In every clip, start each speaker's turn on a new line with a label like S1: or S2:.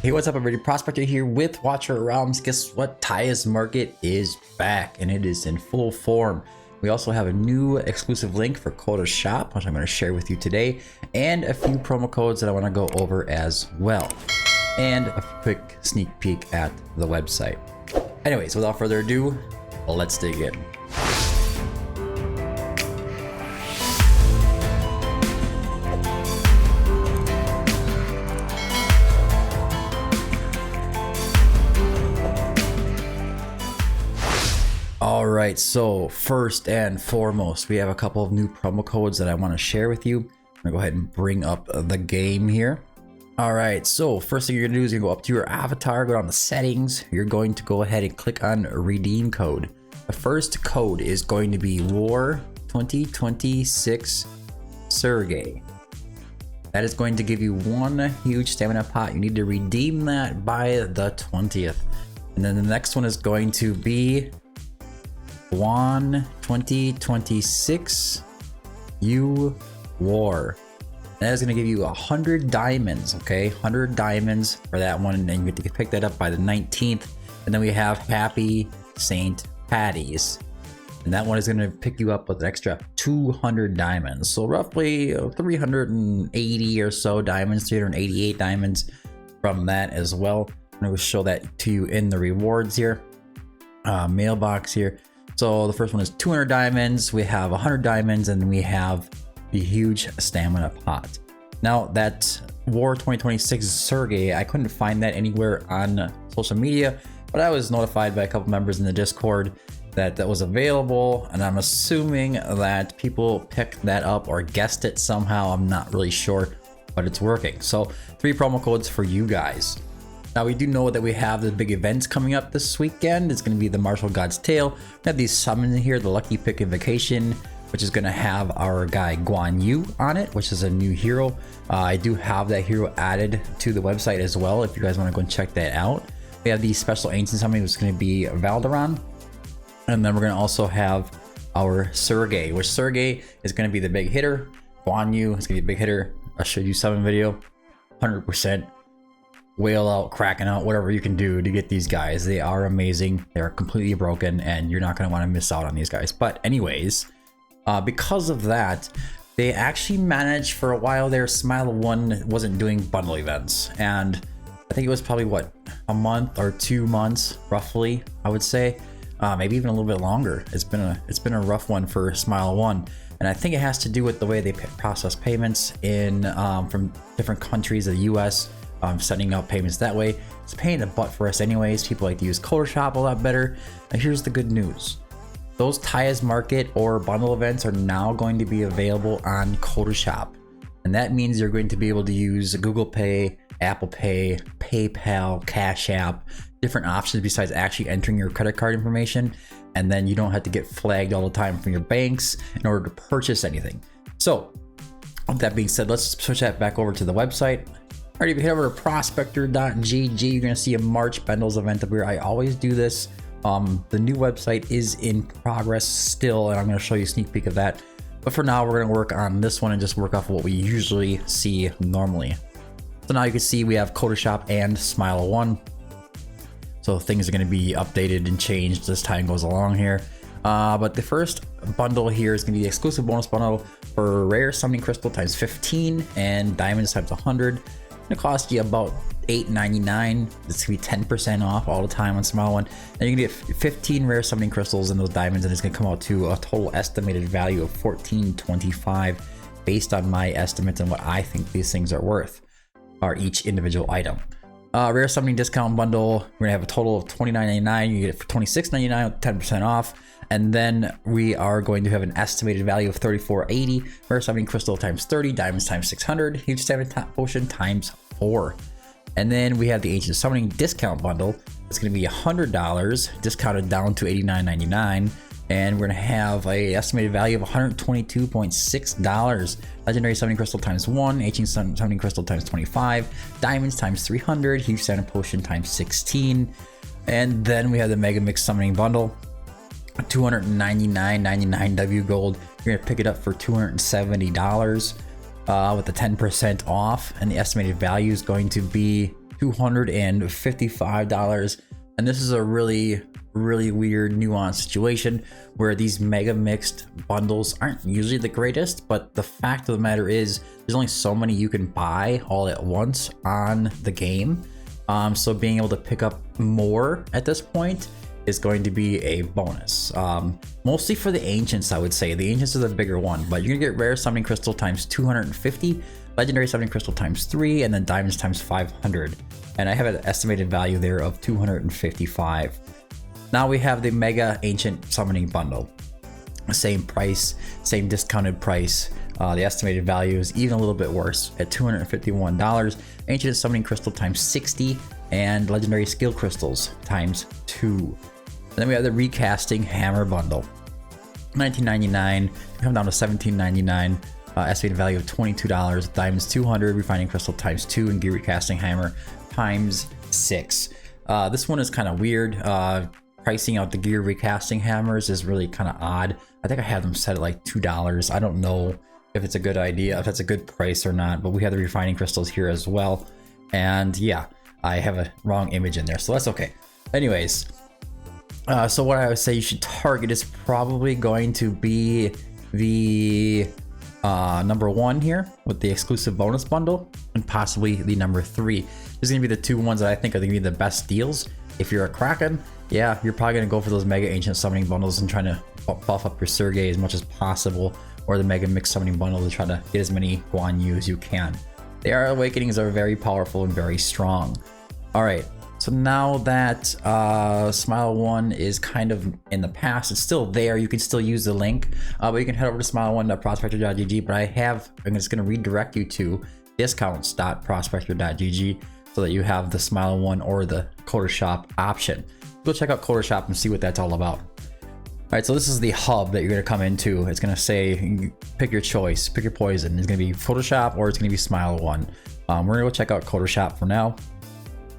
S1: Hey, what's up everybody? Prospector here with Watcher of Realms. Guess what? Tyas market is back and it is in full form. We also have a new exclusive link for CODASHOP, which I'm going to share with you today, and a few promo codes that I want to go over as well, and a quick sneak peek at the website. Anyways, without further ado, let's dig in. Alright, so first and foremost, we have a couple of new promo codes that I want to share with you. I'm gonna go ahead and bring up the game here. Alright, so first thing you're gonna do is you go up to your avatar, go down to settings. You're going to go ahead and click on redeem code. The first code is going to be War 2026 Sergey. That is going to give you one huge stamina pot. You need to redeem that by the 20th. And then the next one is going to be Juan 2026 U War. That is going to give you 100 diamonds, okay? 100 diamonds for that one, and you get to pick that up by the 19th. And then we have Happy St. Patty's, and that one is going to pick you up with an extra 200 diamonds. So roughly 380 or so diamonds, 388 diamonds from that as well. I'm going to show that to you in the rewards here, mailbox here. So the first one is 200 diamonds, we have 100 diamonds, and we have the huge stamina pot. Now that War 2026 Sergey, I couldn't find that anywhere on social media, but I was notified by a couple members in the Discord that that was available, and I'm assuming that people picked that up or guessed it somehow. I'm not really sure, but it's working. So 3 promo codes for you guys. Now we do know that we have the big events coming up this weekend. It's going to be the Martial God's Tale. We have these summons here, the Lucky Pick Invocation, which is going to have our guy Guan Yu on it, which is a new hero. I do have that hero added to the website as well, if you guys want to go and check that out. We have the special ancient summon, which is going to be Valderon. And then we're going to also have our Sergey, which Sergey is going to be the big hitter. Guan Yu is going to be the big hitter. I'll show you summon video, 100%. Whale out, cracking out, whatever you can do to get these guys. They are amazing. They're completely broken, and you're not going to want to miss out on these guys. But anyways, because of that, they actually managed for a while there. Smile 1 wasn't doing bundle events, and I think it was probably what, a month or 2 months roughly, I would say, maybe even a little bit longer. It's been a rough one for Smile 1, and I think it has to do with the way they process payments in from different countries of the US. Setting up payments that way. It's a pain in the butt for us anyways. People like to use CODASHOP a lot better. And here's the good news. Those Tyas market or bundle events are now going to be available on CODASHOP. And that means you're going to be able to use Google Pay, Apple Pay, PayPal, Cash App, different options besides actually entering your credit card information. And then you don't have to get flagged all the time from your banks in order to purchase anything. So with that being said, let's switch that back over to the website. Alright, if you head over to prospector.gg, you're going to see a March bundles event up here. I always do this. The new website is in progress still, and I'm going to show you a sneak peek of that. But for now, we're going to work on this one and just work off of what we usually see normally. So now you can see we have CODASHOP and Smile 1. So things are going to be updated and changed as time goes along here. But the first bundle here is going to be the exclusive bonus bundle for rare summoning crystal times 15 and diamonds times 100. It cost you about $8.99. It's gonna be 10% off all the time on Smile 1, and you can get 15 rare summoning crystals in those diamonds, and it's gonna come out to a total estimated value of $14.25 based on my estimates and what I think these things are worth, or each individual item. Rare summoning discount bundle, we're gonna have a total of $29.99. You get it for $26.99 with 10% off. And then we are going to have an estimated value of $34.80. Rare summoning crystal times 30, diamonds times 600, huge stamina potion times 4. And then we have the ancient summoning discount bundle. It's going to be $100, discounted down to $89.99. And we're going to have a estimated value of $122.6. Legendary summoning crystal times 1, ancient summoning crystal times 25, diamonds times 300, huge stamina potion times 16. And then we have the mega mix summoning bundle. $299.99 W gold. You're gonna pick it up for $270 with the 10% off, and the estimated value is going to be $255. And this is a really weird nuanced situation where these mega mixed bundles aren't usually the greatest, but the fact of the matter is there's only so many you can buy all at once on the game. So being able to pick up more at this point is going to be a bonus. Mostly for the ancients, I would say. The ancients are the bigger one, but you're gonna get rare summoning crystal times 250, legendary summoning crystal times 3, and then diamonds times 500. And I have an estimated value there of 255. Now we have the mega ancient summoning bundle. Same price, same discounted price. The estimated value is even a little bit worse at $251. Ancient summoning crystal times 60 and legendary skill crystals times 2. And then we have the recasting hammer bundle. $19.99, come down to $17.99. Estimated value of $22. Diamonds 200, refining crystal times 2, and gear recasting hammer times 6. This one is kind of weird. Pricing out the gear recasting hammers is really kind of odd. I think I have them set at like $2. I don't know if it's a good idea, if that's a good price or not, but we have the refining crystals here as well. And yeah, I have a wrong image in there, so that's okay. Anyways, so what I would say you should target is probably going to be the number 1 here with the exclusive bonus bundle, and possibly the number 3. This is gonna be the 2 ones that I think are gonna be the best deals. If you're a Kraken, yeah, you're probably gonna go for those mega ancient summoning bundles and trying to buff up your Sergei as much as possible, or the mega mixed summoning bundle to try to get as many Guan Yu as you can. The Hour Awakenings are very powerful and very strong. All right, so now that Smile 1 is kind of in the past, it's still there. You can still use the link, but you can head over to smile1.prospector.gg. But I'm just going to redirect you to discounts.prospector.gg so that you have the Smile 1 or the CODASHOP option. Go check out CODASHOP and see what that's all about. All right, so this is the hub that you're going to come into. It's going to say, pick your choice, pick your poison. It's going to be Photoshop or it's going to be Smile 1. We're going to go check out CODASHOP for now.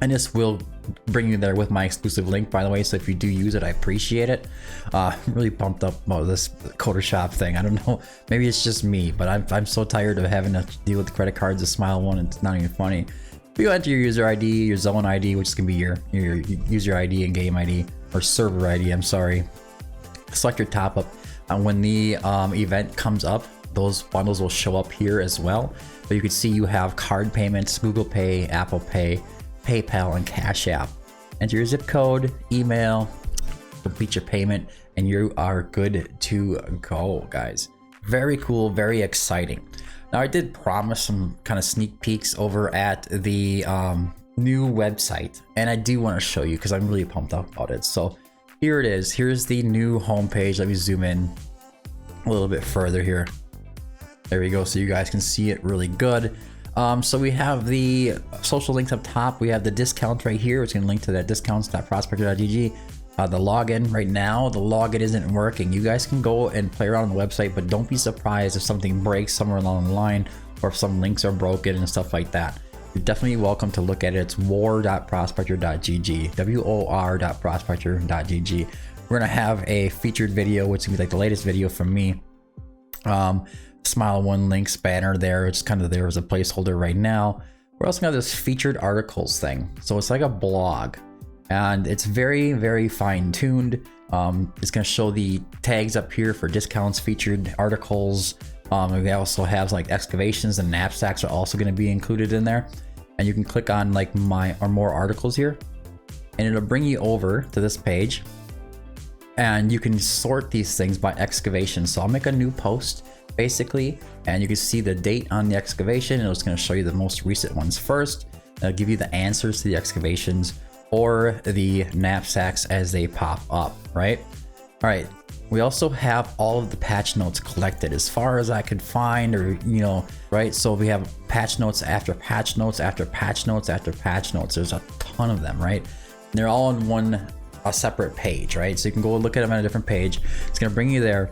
S1: And this will bring you there with my exclusive link, by the way. So if you do use it, I appreciate it. I'm really pumped up about this CODASHOP thing. I don't know, maybe it's just me, but I'm so tired of having to deal with the credit cards of Smile 1. It's not even funny. You enter your user ID, your zone ID, which is going to be your user ID and game ID, or server ID, I'm sorry. Select your top up. And when the event comes up, those bundles will show up here as well. But you can see you have card payments, Google Pay, Apple Pay, PayPal, and Cash App. Enter your zip code, email, complete your payment, and you are good to go, guys. Very cool, very exciting. Now, I did promise some kind of sneak peeks over at the new website, and I do want to show you because I'm really pumped up about it. So here it is. Here's the new homepage. Let me zoom in a little bit further here. There we go, so you guys can see it really good. So we have the social links up top. We have the discount right here. It's going to link to that discounts.prospector.gg. The login right now, the login isn't working. You guys can go and play around on the website, but don't be surprised if something breaks somewhere along the line or if some links are broken and stuff like that. You're definitely welcome to look at it. It's war.prospector.gg, wor.prospector.gg. We're going to have a featured video, which is going to be like the latest video from me. Smile 1 links banner there. It's kind of there as a placeholder right now. We're also going to have this featured articles thing. So it's like a blog. And it's very, very fine-tuned. It's going to show the tags up here for discounts, featured articles. We also have like excavations and knapsacks are also going to be included in there. And you can click on like my or more articles here, and it'll bring you over to this page. And you can sort these things by excavation. So I'll make a new post basically, and you can see the date on the excavation, and it's going to show you the most recent ones first. It'll give you the answers to the excavations or the knapsacks as they pop up, right? All right, we also have all of the patch notes collected as far as I could find, or right? So we have patch notes after patch notes after patch notes after patch notes. There's a ton of them, right? And they're all on a separate page, right? So you can go look at them on a different page. It's gonna bring you there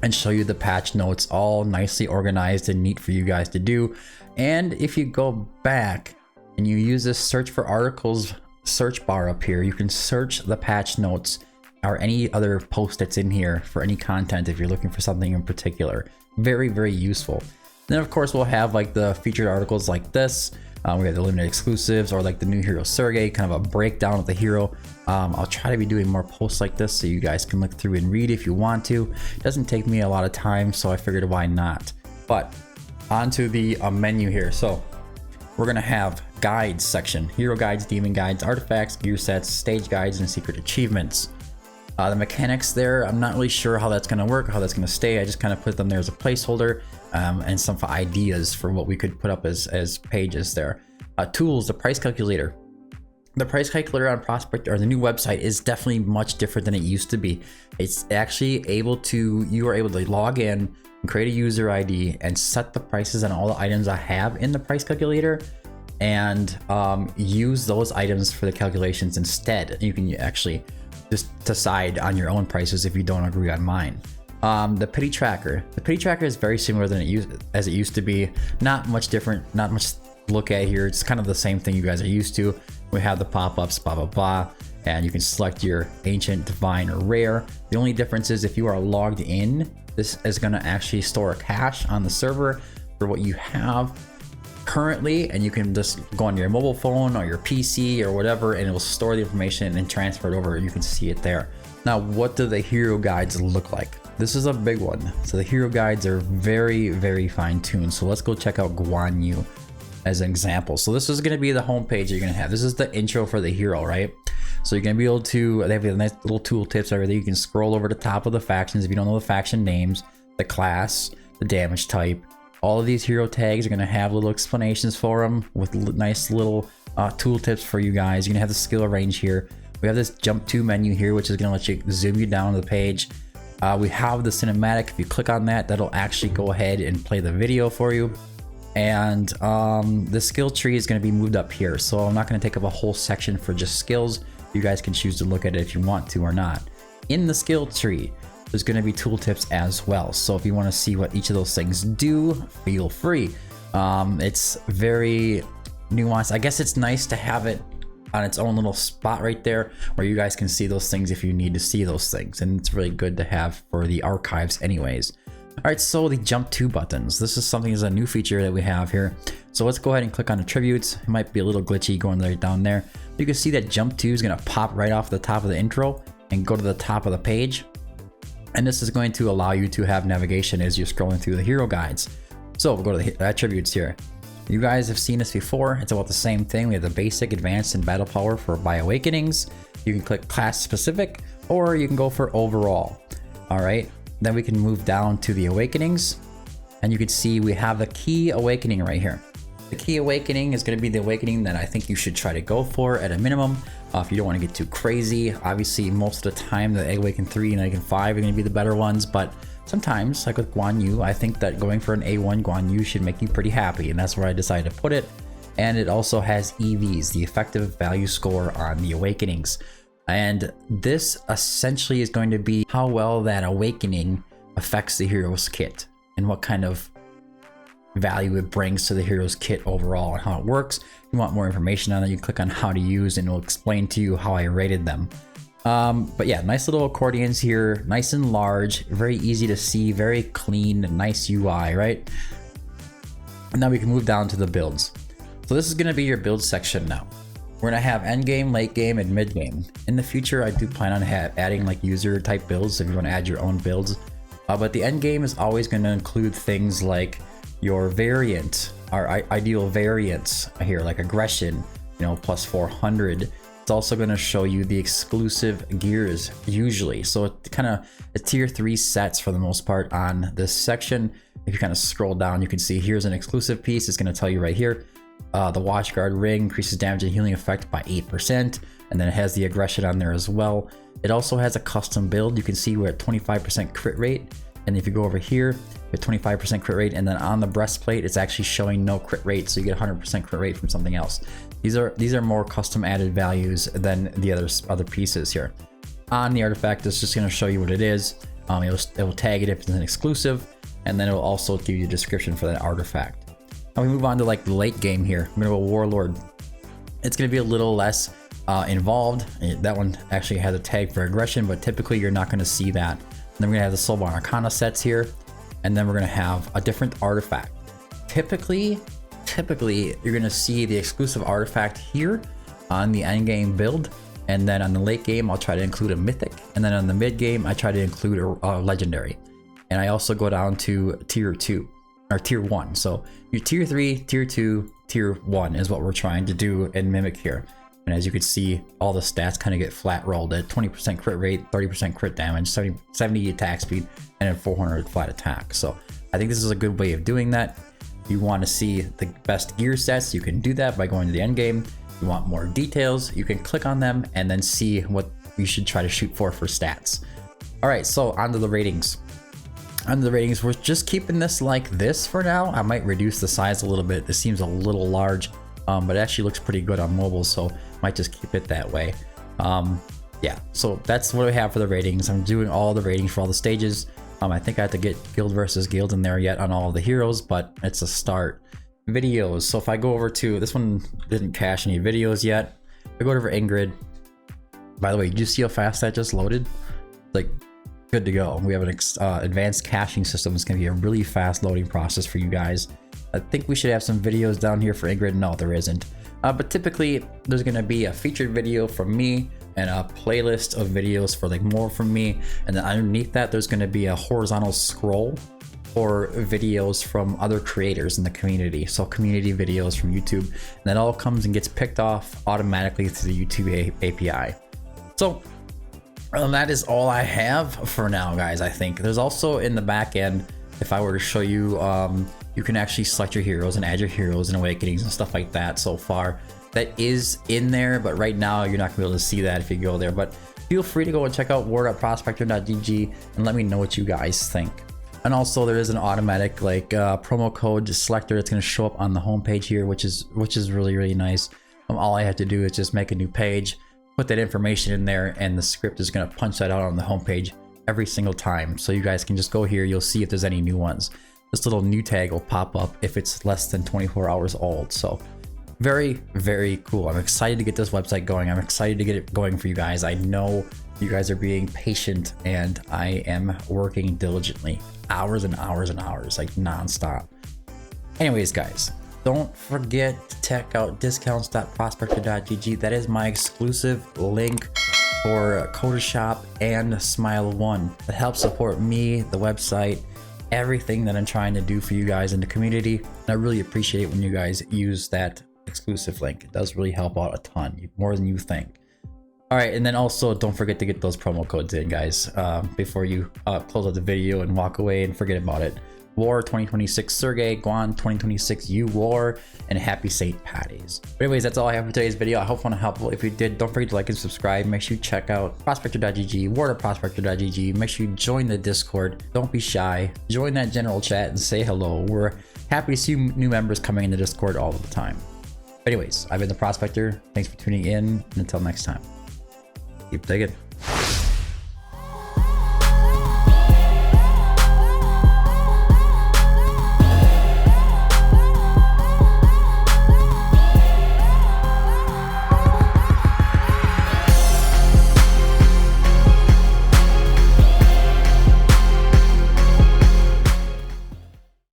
S1: and show you the patch notes all nicely organized and neat for you guys to do. And if you go back and you use this search for articles search bar up here, you can search the patch notes or any other post that's in here for any content if you're looking for something in particular. Very, very useful. Then of course we'll have like the featured articles like this. We have the limited exclusives, or like the new hero Sergey, kind of a breakdown of the hero. I'll try to be doing more posts like this so you guys can look through and read if you want to. It doesn't take me a lot of time, so I figured why not. But onto the menu here. So we're gonna have guides section, hero guides, demon guides, artifacts, gear sets, stage guides, and secret achievements. The mechanics there, I'm not really sure how that's gonna work, how that's gonna stay. I just kind of put them there as a placeholder, and some ideas for what we could put up as pages there. Tools, the price calculator. The price calculator on Prospect, or the new website, is definitely much different than it used to be. It's actually you are able to log in and create a user ID and set the prices on all the items I have in the price calculator, and use those items for the calculations instead. You can actually just decide on your own prices if you don't agree on mine. The pity tracker. The pity tracker is very similar than it used to be. Not much different, not much to look at here. It's kind of the same thing you guys are used to. We have the pop-ups, blah, blah, blah, and you can select your ancient, divine, or rare. The only difference is if you are logged in, this is gonna actually store a cache on the server for what you have currently, and you can just go on your mobile phone or your PC or whatever, and it will store the information and transfer it over. You can see it there. Now, what do the hero guides look like? This is a big one. So the hero guides are very, very fine-tuned. So let's go check out Guan Yu as an example. So this is going to be the homepage you're going to have. This is the intro for the hero, right? So you're going to be able to, they have a nice little tool tips over there. You can scroll over the top of the factions if you don't know the faction names, the class, the damage type. All of these hero tags are going to have little explanations for them with nice little tool tips for you guys. You're going to have the skill range here. We have this jump to menu here, which is going to let you zoom you down to the page. We have the cinematic. If you click on that, that'll actually go ahead and play the video for you. And the skill tree is going to be moved up here. So I'm not going to take up a whole section for just skills. You guys can choose to look at it if you want to or not. In the skill tree, there's going to be tooltips as well. So if you want to see what each of those things do, feel free. It's very nuanced. I guess it's nice to have it on its own little spot right there where you guys can see those things if you need to see those things. And it's really good to have for the archives anyways. All right, so the jump to buttons. This is something that's a new feature that we have here. So let's go ahead and click on attributes. It might be a little glitchy going right down there. You can see that jump to is going to pop right off the top of the intro and go to the top of the page. And this is going to allow you to have navigation as you're scrolling through the hero guides. So we'll go to the attributes here. You guys have seen this before. It's about the same thing. We have the basic, advanced, and battle power for by awakenings. You can click class specific, or you can go for overall. All right. Then we can move down to the awakenings, and you can see we have the key awakening right here. The key awakening is going to be the awakening that I think you should try to go for at a minimum. If you don't want to get too crazy. Obviously, most of the time, the Awaken 3 and Awaken 5 are going to be the better ones, but sometimes, like with Guan Yu, I think that going for an A1 Guan Yu should make you pretty happy, and that's where I decided to put it. And it also has EVs, the effective value score on the awakenings. And this essentially is going to be how well that awakening affects the hero's kit and what kind of value it brings to the hero's kit overall and how it works. If you want more information on it, you click on how to use and it'll explain to you how I rated them. But yeah, nice little accordions here, nice and large, very easy to see, very clean, nice UI, right? And now we can move down to the builds. So this is going to be your build section now. We're going to have end game, late game, and mid game. In the future, I do plan on adding like user type builds if you want to add your own builds. But the end game is always going to include things like your variant, our ideal variants here, like aggression, you know, plus 400. It's also going to show you the exclusive gears usually. So it kind of a tier 3 sets for the most part on this section. If you kind of scroll down, you can see here's an exclusive piece. It's going to tell you right here. The watch guard ring increases damage and healing effect by 8%. And then it has the aggression on there as well. It also has a custom build. You can see we're at 25% crit rate. And if you go over here, with 25% crit rate, and then on the breastplate, it's actually showing no crit rate, so you get 100% crit rate from something else. These are more custom added values than the other pieces here. On the artifact, it's just going to show you what it is. It will tag it if it's an exclusive, and then it will also give you a description for that artifact. Now we move on to like the late game here. I'm going to go Warlord. It's going to be a little less involved. That one actually has a tag for aggression, but typically you're not going to see that. And then we're going to have the Soulborn Arcana sets here. And then we're going to have a different artifact. Typically, typically you're going to see the exclusive artifact here on the end game build, and then on the late game I'll try to include a mythic, and then on the mid game I try to include a legendary, and I also go down to tier 2 or tier 1. So your tier 3, tier 2, tier 1 is what we're trying to do and mimic here. And as you can see, all the stats kind of get flat rolled at 20% crit rate, 30% crit damage, 70 attack speed, and then 400 flat attack. So I think this is a good way of doing that. If you want to see the best gear sets, you can do that by going to the end game. If you want more details, you can click on them and then see what you should try to shoot for stats. All right, so onto the ratings. Under the ratings, we're just keeping this like this for now. I might reduce the size a little bit. This seems a little large, but it actually looks pretty good on mobile, so might just keep it that way. Yeah, so that's what we have for the ratings. I'm doing all the ratings for all the stages. I think I have to get guild versus guild in there yet on all of the heroes, but it's a start. Videos. So if I go over to this one, didn't cache any videos yet. I go over Ingrid. By the way, did you see how fast that just loaded? Like, good to go. We have an advanced caching system. It's going to be a really fast loading process for you guys. I think we should have some videos down here for Ingrid. No, there isn't. But typically there's going to be a featured video from me and a playlist of videos for like more from me. And then underneath that, there's going to be a horizontal scroll for videos from other creators in the community. So community videos from YouTube, and that all comes and gets picked off automatically through the YouTube API. So that is all I have for now, guys. I think there's also in the back end, if I were to show you, you can actually select your heroes and add your heroes and awakenings and stuff like that. So far that is in there, but right now you're not gonna be able to see that if you go there. But feel free to go and check out war.prospector.gg and let me know what you guys think. And also there is an automatic like promo code selector that's going to show up on the homepage here, which is really nice. All I have to do is just make a new page, put that information in there, and the script is going to punch that out on the homepage every single time. So you guys can just go here, you'll see if there's any new ones. This little new tag will pop up if it's less than 24 hours old. So very cool. I'm excited to get this website going. I'm excited to get it going for you guys. I know you guys are being patient, and I am working diligently, hours and hours and hours, like non-stop. Anyways, guys, don't forget to check out discounts.prospector.gg. That is my exclusive link for CODASHOP and Smile One. That helps support me, the website, everything that I'm trying to do for you guys in the community. And I really appreciate it when you guys use that exclusive link. It does really help out a ton, more than you think. All right, and then also don't forget to get those promo codes in, guys, before you close out the video and walk away and forget about it. War 2026 Sergey, Guan 2026 U War, and happy St. Patty's. But anyways, that's all I have for today's video. I hope it was helpful. If you did, don't forget to like and subscribe. Make sure you check out prospector.gg, war.prospector.gg. Make sure you join the Discord. Don't be shy. Join that general chat and say hello. We're happy to see new members coming in the Discord all the time. But anyways, I've been the Prospector. Thanks for tuning in, and until next time, keep digging.